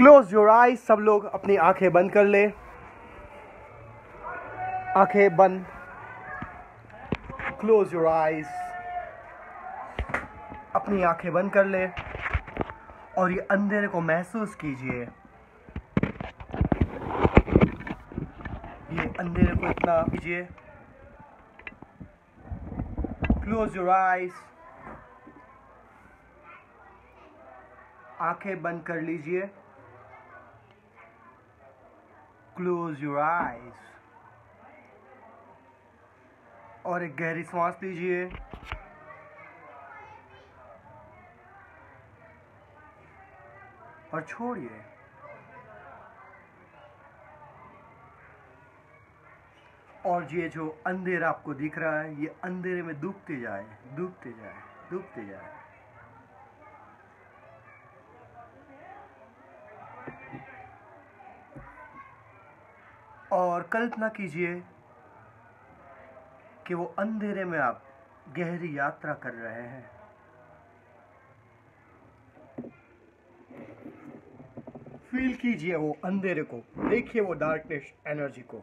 Close your eyes. सब लोग अपनी आंखें बंद कर ले। आंखें बंद। Close your eyes. अपनी आंखें बंद कर ले और ये अंधेरे को महसूस कीजिए। ये अंधेरे को इतना कीजिए। Close your eyes. आंखें बंद कर लीजिए। क्लोज योर आईज और एक गहरी सांस लीजिए और छोड़िए। और ये जो अंधेरा आपको दिख रहा है, ये अंधेरे में डूबते जाए, डूबते जाए, डूबते जाए। और कल्पना कीजिए कि वो अंधेरे में आप गहरी यात्रा कर रहे हैं। फील कीजिए वो अंधेरे को, देखिए वो डार्कनेस एनर्जी को।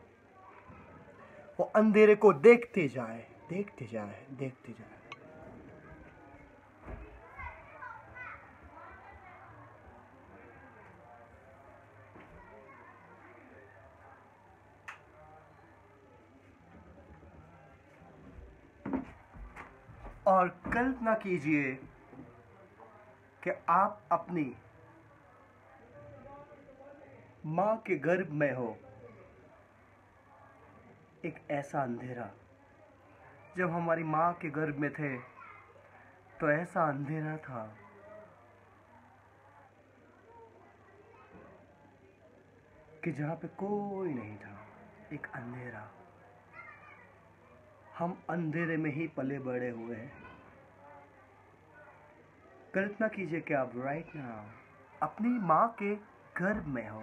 वो अंधेरे को देखते जाए, देखते जाए, देखते जाए। और कल्पना कीजिए कि आप अपनी मां के गर्भ में हो। एक ऐसा अंधेरा, जब हमारी मां के गर्भ में थे तो ऐसा अंधेरा था कि जहां पे कोई नहीं था। एक अंधेरा। हम अंधेरे में ही पले बड़े हुए हैं। कल्पना कीजिए कि आप राइट नाउ अपनी मां के गर्भ में हो।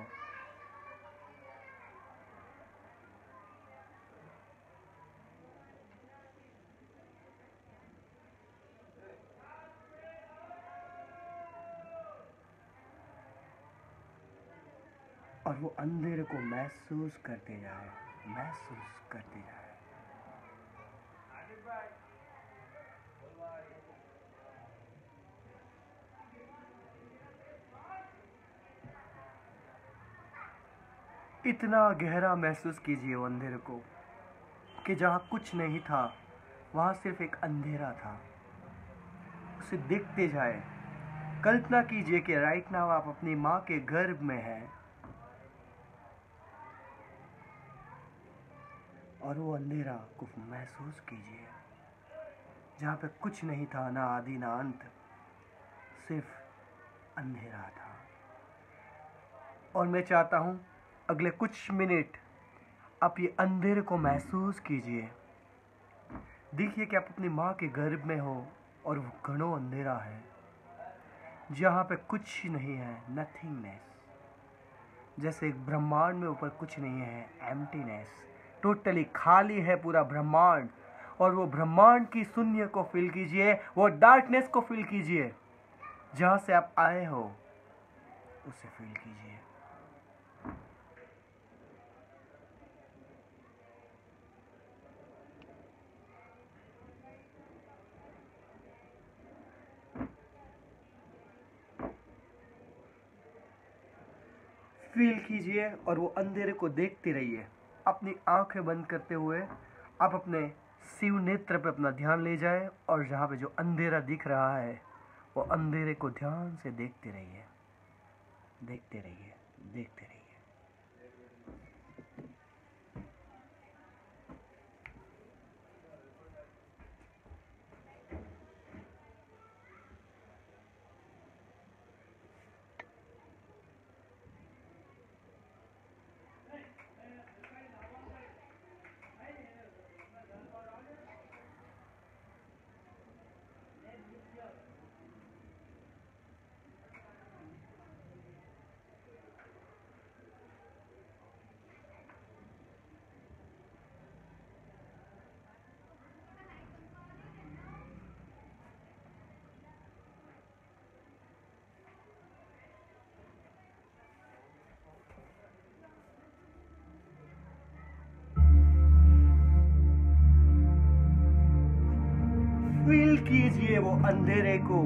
और वो अंधेरे को महसूस करते जाए, महसूस करते जाए। इतना गहरा महसूस कीजिए वो अंधेरे को कि जहां कुछ नहीं था वहां सिर्फ एक अंधेरा था। उसे देखते जाए। कल्पना कीजिए कि राइट नाउ आप अपनी मां के गर्भ में हैं और वो अंधेरा को महसूस कीजिए जहां पे कुछ नहीं था, ना आदि ना अंत, सिर्फ अंधेरा था। और मैं चाहता हूं अगले कुछ मिनट आप ये अंधेरे को महसूस कीजिए। देखिए कि आप अपनी मां के गर्भ में हो और वो घना अंधेरा है जहां पे कुछ नहीं है, नथिंगनेस। जैसे एक ब्रह्मांड में ऊपर कुछ नहीं है, एम्प्टीनेस। टोटली खाली है पूरा ब्रह्मांड। और वो ब्रह्मांड की शून्य को फील कीजिए, वो डार्कनेस को फील कीजिए। जहां से आप आए हो उसे फील कीजिए। फील कीजिए और वो अंधेरे को देखते रहिए। अपनी आंखें बंद करते हुए आप अपने शिव नेत्र पे अपना ध्यान ले जाए और जहाँ पे जो अंधेरा दिख रहा है वो अंधेरे को ध्यान से देखते रहिए, देखते रहिए, देखते रहिए। अंधेरे को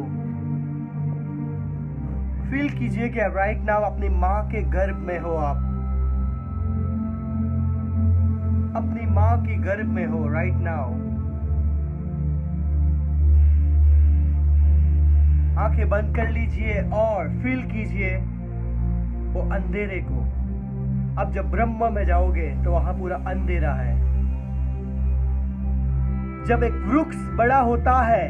फील कीजिए कि राइट नाउ अपनी माँ के गर्भ में हो। आप अपनी माँ की गर्भ में हो राइट नाउ। आंखें बंद कर लीजिए और फील कीजिए वो अंधेरे को। अब जब ब्रह्म में जाओगे तो वहां पूरा अंधेरा है। जब एक वृक्ष बड़ा होता है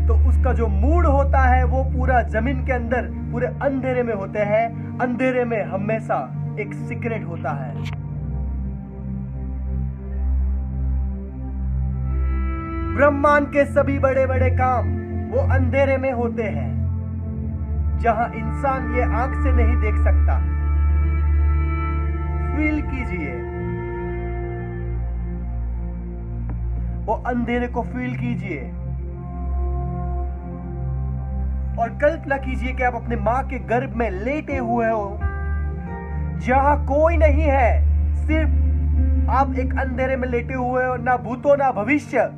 तो उसका जो मूड होता है वो पूरा जमीन के अंदर पूरे अंधेरे में होते हैं। अंधेरे में हमेशा एक सीक्रेट होता है। ब्रह्मांड के सभी बड़े बड़े काम वो अंधेरे में होते हैं, जहां इंसान ये आंख से नहीं देख सकता। फील कीजिए वो अंधेरे को, फील कीजिए और कल्पना कीजिए कि आप अपने मां के गर्भ में लेटे हुए हो, जहां कोई नहीं है, सिर्फ आप एक अंधेरे में लेटे हुए हो। ना भूतो ना भविष्य,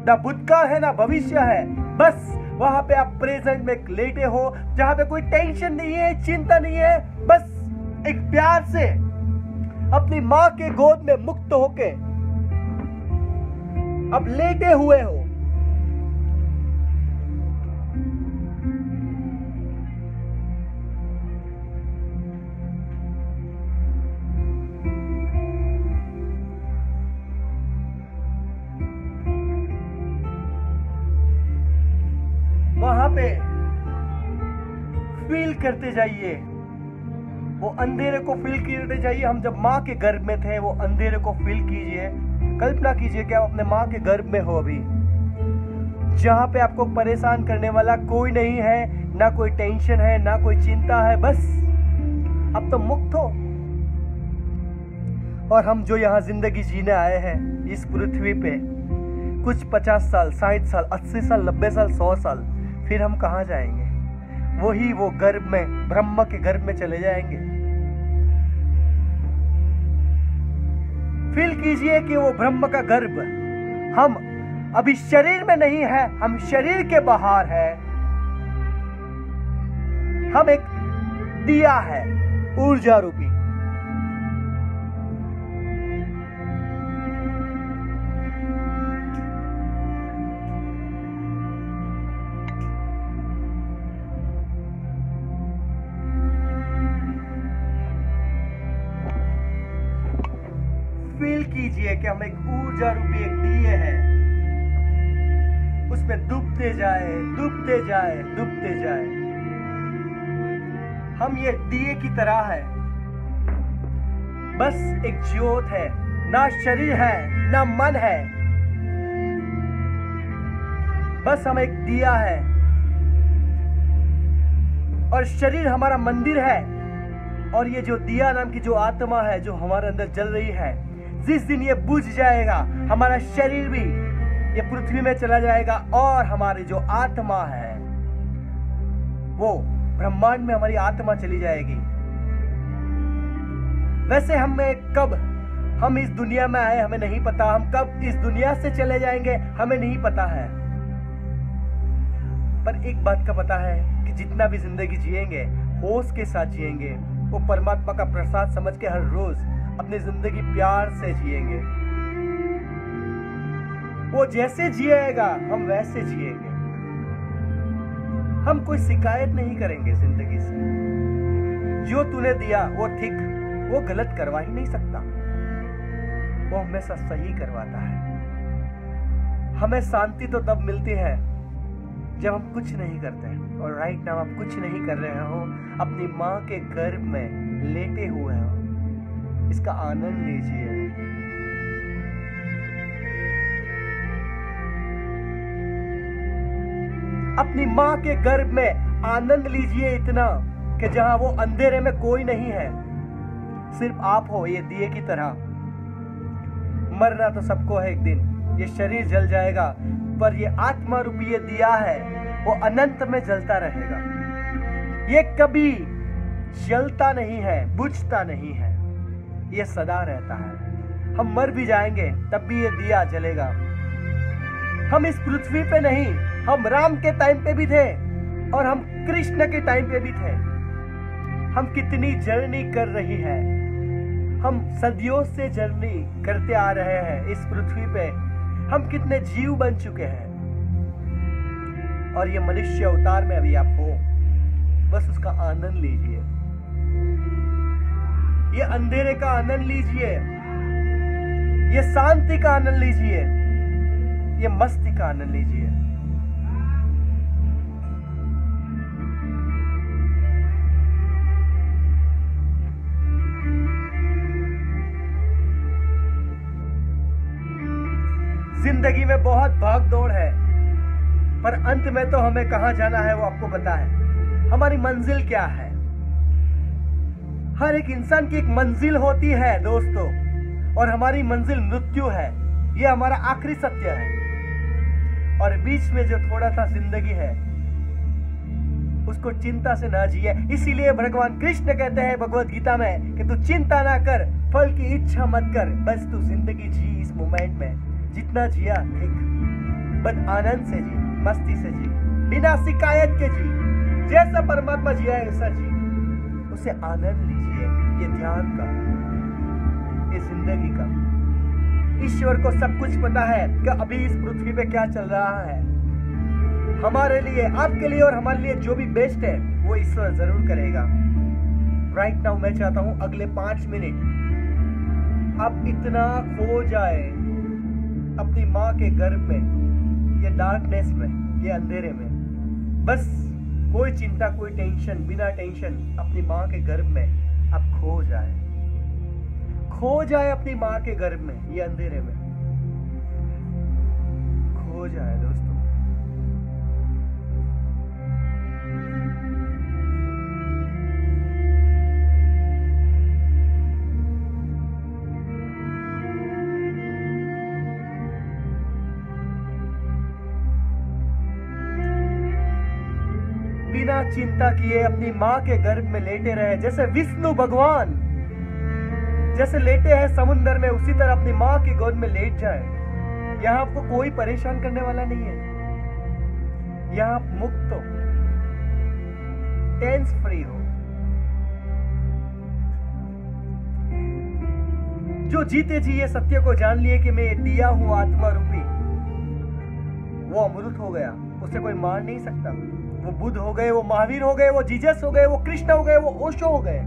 ना भूतकाल है ना भविष्य है, बस वहां पे आप प्रेजेंट में लेटे हो, जहां पे कोई टेंशन नहीं है, चिंता नहीं है। बस एक प्यार से अपनी मां के गोद में मुक्त होके अब लेटे हुए हो। वहां पे फील करते जाइए, वो अंधेरे को फील करते जाइए। हम जब माँ के गर्भ में थे वो अंधेरे को फील कीजिए। कल्पना कीजिए कि आप अपने माँ के गर्भ में हो अभी, जहां पे आपको परेशान करने वाला कोई नहीं है, ना कोई टेंशन है, ना कोई चिंता है। बस अब तो मुक्त हो। और हम जो यहाँ जिंदगी जीने आए हैं इस पृथ्वी पे, कुछ 50 साल, 60 साल, 80 साल, 90 साल, 100 साल, फिर हम कहाँ जाएंगे? वही वो गर्भ में, ब्रह्म के गर्भ में चले जाएंगे। फील कीजिए कि वो ब्रह्म का गर्भ, हम अभी शरीर में नहीं है, हम शरीर के बाहर है। हम एक दिया है, ऊर्जा रूपी। फील कीजिए कि हम एक ऊर्जा रूपी एक दिए हैं, उसमें डूबते जाए, डूबते जाए, डूबते जाए। हम ये दिए की तरह है, बस एक ज्योत है, ना शरीर है, ना मन है, बस हम एक दिया है। और शरीर हमारा मंदिर है, और ये जो दिया नाम की जो आत्मा है जो हमारे अंदर जल रही है, जिस दिन ये बुझ जाएगा, हमारा शरीर भी ये पृथ्वी में चला जाएगा, और हमारी जो आत्मा है वो ब्रह्मांड में हमारी आत्मा चली जाएगी। वैसे कब हम इस दुनिया में आए हमें नहीं पता, हम कब इस दुनिया से चले जाएंगे हमें नहीं पता है। पर एक बात का पता है कि जितना भी जिंदगी जिएंगे होश के साथ जिएंगे, वो परमात्मा का प्रसाद समझ के हर रोज अपनी जिंदगी प्यार से जिएंगे। वो जैसे जिएगा हम वैसे जिएंगे। हम कोई शिकायत नहीं करेंगे जिंदगी से। जो तूने दिया वो ठीक, वो गलत करवा ही नहीं सकता, वो हमेशा सही करवाता है। हमें शांति तो तब मिलती है जब हम कुछ नहीं करते हैं। और राइट नाउ आप कुछ नहीं कर रहे हो, अपनी माँ के गर्भ में लेटे हुए हो। इसका आनंद लीजिए। अपनी माँ के गर्भ में आनंद लीजिए इतना कि जहां वो अंधेरे में कोई नहीं है, सिर्फ आप हो ये दिए की तरह। मरना तो सबको है एक दिन, ये शरीर जल जाएगा, पर ये आत्मा रूपी ये दिया है वो अनंत में जलता रहेगा। ये कभी जलता नहीं है, बुझता नहीं है, ये सदा रहता है। हम मर भी जाएंगे तब भी ये दिया जलेगा। हम इस पृथ्वी पे नहीं, हम राम के टाइम पे भी थे और हम कृष्ण के टाइम पे भी थे। हम कितनी जर्नी कर रही है, हम सदियों से जर्नी करते आ रहे हैं इस पृथ्वी पे। हम कितने जीव बन चुके हैं और ये मनुष्य अवतार में अभी आप हो, बस उसका आनंद लीजिए, ये अंधेरे का आनंद लीजिए, ये शांति का आनंद लीजिए, ये मस्ती का आनंद लीजिए। जिंदगी में बहुत भाग दौड़ है, पर अंत में तो हमें कहां जाना है वो आपको पता है। हमारी मंजिल क्या है? हर एक इंसान की एक मंजिल होती है दोस्तों, और हमारी मंजिल मृत्यु है। ये हमारा आखिरी सत्य है, और बीच में जो थोड़ा सा जिंदगी है उसको चिंता से ना जिए। इसीलिए भगवान कृष्ण कहते हैं भगवत गीता में कि तू चिंता ना कर, फल की इच्छा मत कर, बस तू जिंदगी जी इस मोमेंट में। जितना जिया ठीक, बस आनंद से जी, मस्ती से जी, बिना शिकायत के जी। जैसा परमात्मा जिया है वैसा जी, उसे आनंद लीजिए। ये ध्यान का, ये जिंदगी का। ईश्वर को सब कुछ पता है कि अभी इस पृथ्वी पे क्या चल रहा है। हमारे लिए, आपके लिए और हमारे लिए जो भी बेस्ट है वो ईश्वर जरूर करेगा। राइट नाउ मैं चाहता हूं अगले 5 मिनट आप इतना खो जाए अपनी माँ के गर्भ में, ये डार्कनेस में, ये अंधेरे में, बस कोई चिंता, कोई टेंशन, बिना टेंशन अपनी माँ के गर्भ में आप खो जाए अपनी माँ के गर्भ में, ये अंधेरे में खो जाए दोस्तों। बिना चिंता किए अपनी माँ के गर्भ में लेटे रहे, जैसे विष्णु भगवान जैसे लेटे हैं समुद्र में, उसी तरह अपनी माँ की गोद में लेट जाए। यहाँ आपको कोई परेशान करने वाला नहीं है, यहाँ आप मुक्त हो, टेंस फ्री हो। जो जीते जी ये सत्य को जान लिए कि मैं दिया हूं आत्मा रूपी, वो अमृत हो गया, उसे कोई मार नहीं सकता। वो बुद्ध हो गए, वो महावीर हो गए, वो जीसस हो गए, वो कृष्ण हो गए, वो ओशो हो गए।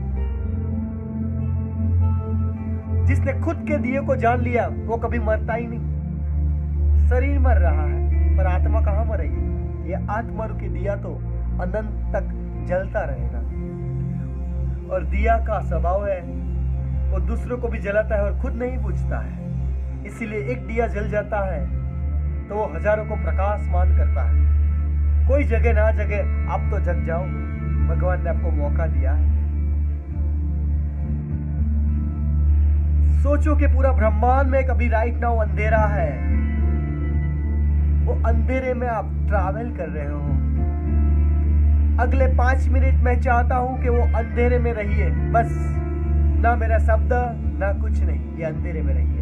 जिसने खुद के दिए को जान लिया वो कभी मरता ही नहीं। शरीर मर रहा है पर आत्मा कहां मरेगी? ये आत्मा रूपी दिया तो अनंत तक जलता रहेगा। और दिया का स्वभाव है वो दूसरों को भी जलाता है और खुद नहीं बुझता है। इसीलिए एक दिया जल जाता है तो वो हजारों को प्रकाशमान करता है। कोई जगह ना जगह आप तो जग जाओ, भगवान ने आपको मौका दिया है। सोचो कि पूरा ब्रह्मांड में कभी राइट नाउ अंधेरा है, वो अंधेरे में आप ट्रैवल कर रहे हो। अगले 5 मिनट मैं चाहता हूं कि वो अंधेरे में रहिए, बस ना मेरा शब्द ना कुछ नहीं, ये अंधेरे में रहिए।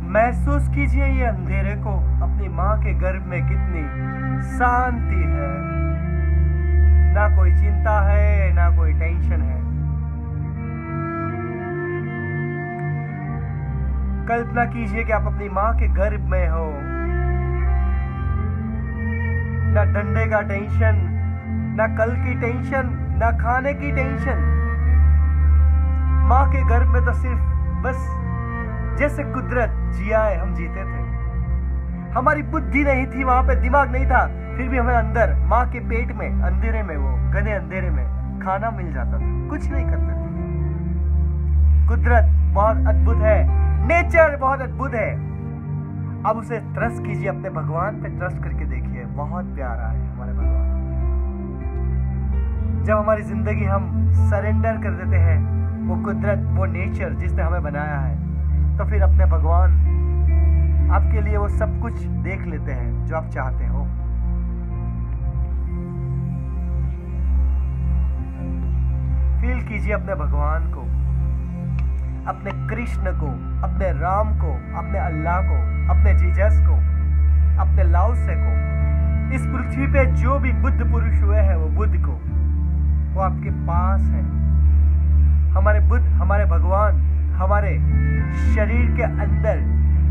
महसूस कीजिए ये अंधेरे को। अपनी माँ के गर्भ में कितनी शांति है, ना कोई चिंता है, ना कोई टेंशन है। कल्पना कीजिए कि आप अपनी माँ के गर्भ में हो। ना डंडे का टेंशन, ना कल की टेंशन, ना खाने की टेंशन। माँ के गर्भ में तो सिर्फ बस जैसे कुदरत जिया है, हम जीते थे। हमारी बुद्धि नहीं थी, वहां पे दिमाग नहीं था, फिर भी हमें अंदर माँ के पेट में अंधेरे में, वो घने अंधेरे में खाना मिल जाता था, कुछ नहीं करते थे। कुदरत बहुत अद्भुत है, नेचर बहुत अद्भुत है। अब उसे ट्रस्ट कीजिए, अपने भगवान पे ट्रस्ट करके देखिए, बहुत प्यारा है हमारे भगवान। जब हमारी जिंदगी हम सरेंडर कर देते हैं वो कुदरत, वो नेचर जिसने हमें बनाया है, तो फिर अपने भगवान आपके लिए वो सब कुछ देख लेते हैं जो आप चाहते हो। फील कीजिए अपने भगवान को, अपने कृष्ण को, अपने राम को, अपने अल्लाह को, अपने जीसस को, अपने लाओ से को। इस पृथ्वी पे जो भी बुद्ध पुरुष हुए हैं, वो बुद्ध को, वो आपके पास है। हमारे बुद्ध, हमारे भगवान हमारे शरीर के अंदर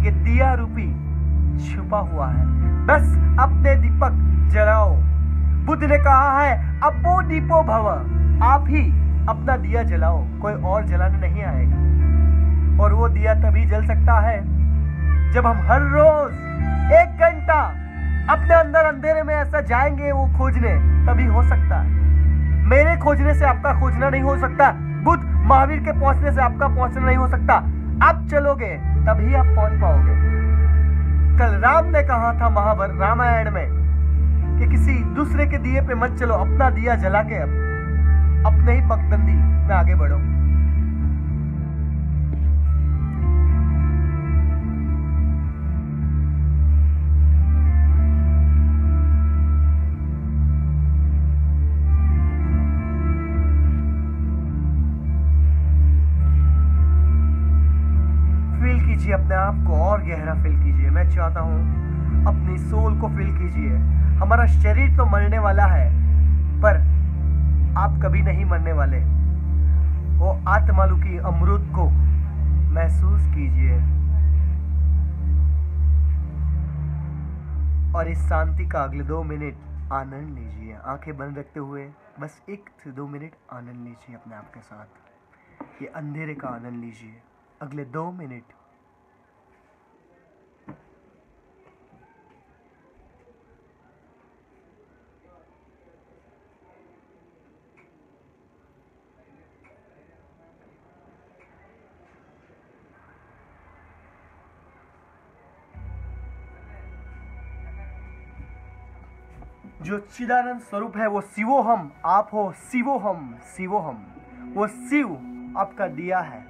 ये दिया रूपी छुपा हुआ है। बस अपने दीपक जलाओ। बुद्ध ने कहा है अपो दीपो भव, आप ही अपना दिया जलाओ, कोई और जलाने नहीं आएगा। और वो दिया तभी जल सकता है जब हम हर रोज 1 घंटा अपने अंदर अंधेरे में ऐसा जाएंगे वो खोजने, तभी हो सकता है। मेरे खोजने से आपका खोजना नहीं हो सकता, बुद्ध महावीर के पहुंचने से आपका पहुंचना नहीं हो सकता। आप चलोगे तभी आप पहुंच पाओगे। कल राम ने कहा था महाभारत रामायण में कि किसी दूसरे के दिए पे मत चलो, अपना दिया जला के अपने ही पगडंडी में आगे बढ़ो। अपने आप को और गहरा फील कीजिए। मैं चाहता हूं अपनी सोल को फील कीजिए। हमारा शरीर तो मरने वाला है, पर आप कभी नहीं मरने वाले। वो आत्मालु की अमृत को महसूस कीजिए और इस शांति का अगले 2 मिनट आनंद लीजिए। आंखें बंद रखते हुए बस 1 से 2 मिनट आनंद लीजिए अपने आप के साथ। ये अंधेरे का आनंद लीजिए अगले 2 मिनट। जो चिदानंद स्वरूप है वो शिवोहम, आप हो शिवोहम। शिवोहम, वो शिव आपका दिया है।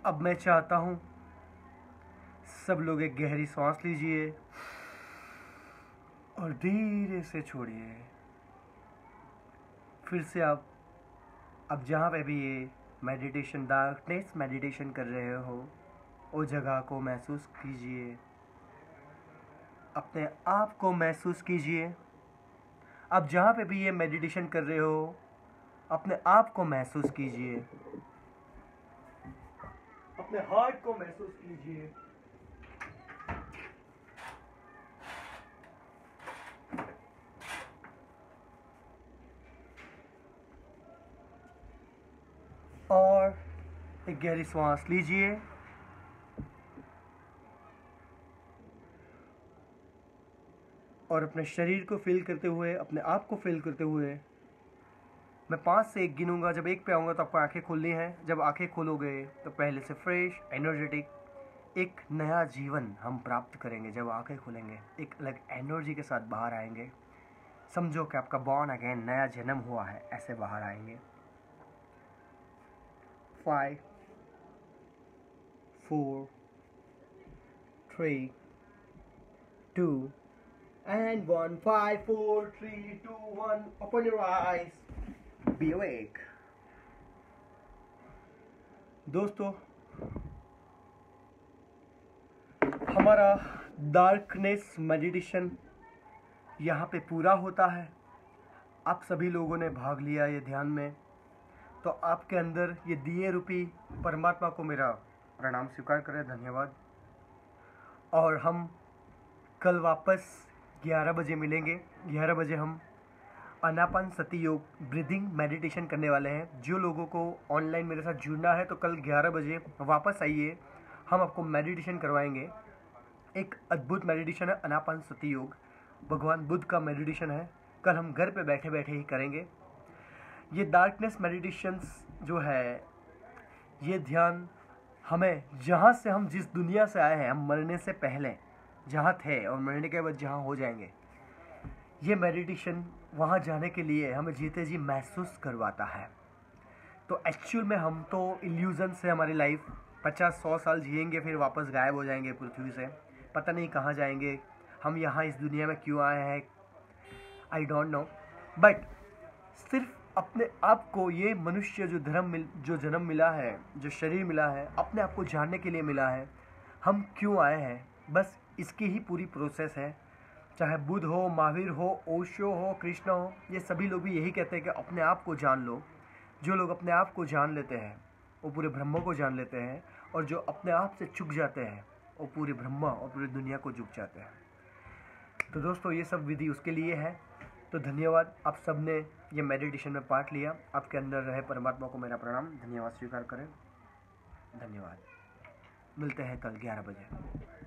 अब मैं चाहता हूँ सब लोग एक गहरी सांस लीजिए और धीरे से छोड़िए। फिर से आप अब जहाँ पे भी ये मेडिटेशन डार्कनेस मेडिटेशन कर रहे हो वो जगह को महसूस कीजिए, अपने आप को महसूस कीजिए। अब जहाँ पे भी ये मेडिटेशन कर रहे हो अपने आप को महसूस कीजिए, अपने हार्ट को महसूस कीजिए। और एक गहरी सांस लीजिए और अपने शरीर को फील करते हुए, अपने आप को फील करते हुए मैं 5 से 1 गिनूंगा। जब 1 पे आऊँगा तो आपको आंखें खोलनी है। जब आंखें खोलोगे तो पहले से फ्रेश, एनर्जेटिक एक नया जीवन हम प्राप्त करेंगे। जब आंखें खोलेंगे एक अलग एनर्जी के साथ बाहर आएंगे। समझो कि आपका बॉर्न अगेन नया जन्म हुआ है, ऐसे बाहर आएंगे। 5 4 3 2 and 1 5 4 3 2 1 open your eyes, be awake। दोस्तों, हमारा डार्कनेस मेडिटेशन यहाँ पे पूरा होता है। आप सभी लोगों ने भाग लिया ये ध्यान में, तो आपके अंदर ये दिए रूपी परमात्मा को मेरा प्रणाम स्वीकार करें, धन्यवाद। और हम कल वापस 11 बजे मिलेंगे। 11 बजे हम आनापानसति योग ब्रीदिंग मेडिटेशन करने वाले हैं। जो लोगों को ऑनलाइन मेरे साथ जुड़ना है तो कल 11 बजे वापस आइए, हम आपको मेडिटेशन करवाएंगे। एक अद्भुत मेडिटेशन है आनापानसति योग, भगवान बुद्ध का मेडिटेशन है। कल हम घर पे बैठे बैठे ही करेंगे। ये डार्कनेस मेडिटेशंस जो है, ये ध्यान हमें जहाँ से हम जिस दुनिया से आए हैं, हम मरने से पहले जहाँ थे और मरने के बाद जहाँ हो जाएंगे, ये मेडिटेशन वहाँ जाने के लिए हमें जीते जी महसूस करवाता है। तो एक्चुअल में हम तो इल्यूज़न से हमारी लाइफ 50-100 साल जिएंगे, फिर वापस गायब हो जाएंगे पृथ्वी से, पता नहीं कहाँ जाएंगे। हम यहाँ इस दुनिया में क्यों आए हैं, आई डोंट नो। बट सिर्फ अपने आप को, ये मनुष्य जो जन्म मिला है, जो शरीर मिला है, अपने आप को जानने के लिए मिला है। हम क्यों आए हैं, बस इसकी ही पूरी प्रोसेस है। चाहे बुद्ध हो, महावीर हो, ओशो हो, कृष्ण हो, ये सभी लोग भी यही कहते हैं कि अपने आप को जान लो। जो लोग अपने आप को जान लेते हैं वो पूरे ब्रह्म को जान लेते हैं, और जो अपने आप से चूक जाते हैं वो पूरे ब्रह्म और पूरी दुनिया को झुक जाते हैं। तो दोस्तों, ये सब विधि उसके लिए है। तो धन्यवाद, आप सब ने ये मेडिटेशन में पार्ट लिया। आपके अंदर रहे परमात्मा को मेरा प्रणाम, धन्यवाद स्वीकार करें। धन्यवाद। मिलते हैं कल 11 बजे।